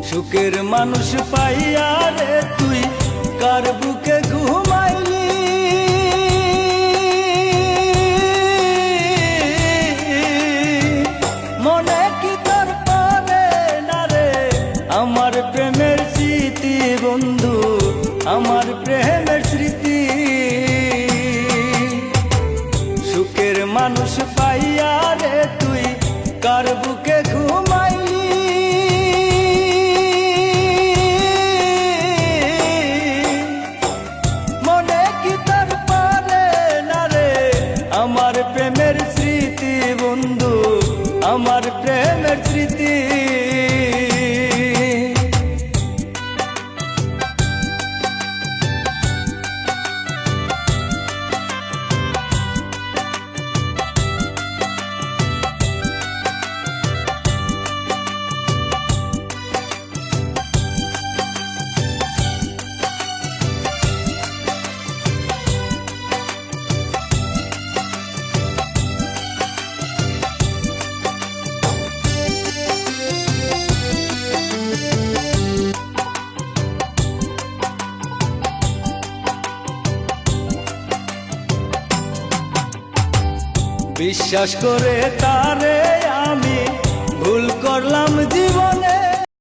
সুখের মানুষ পাইয়া রে তুই কার বুকে ঘুমাইলি, মনে কি তোর পড়ে না রে আমার প্রেমের স্মৃতি বন্ধু, আমার প্রেমের স্মৃতি। সুখের মানুষ পাইয়া রে তুই কার বুকে ঘুমাইলি, মনে কি তোর পড়ে না রে আমার প্রেমের স্মৃতি বন্ধু, আমার প্রেমের স্মৃতি। বিশ্বাস করে তারে আমি ভুল করলাম জীবনে,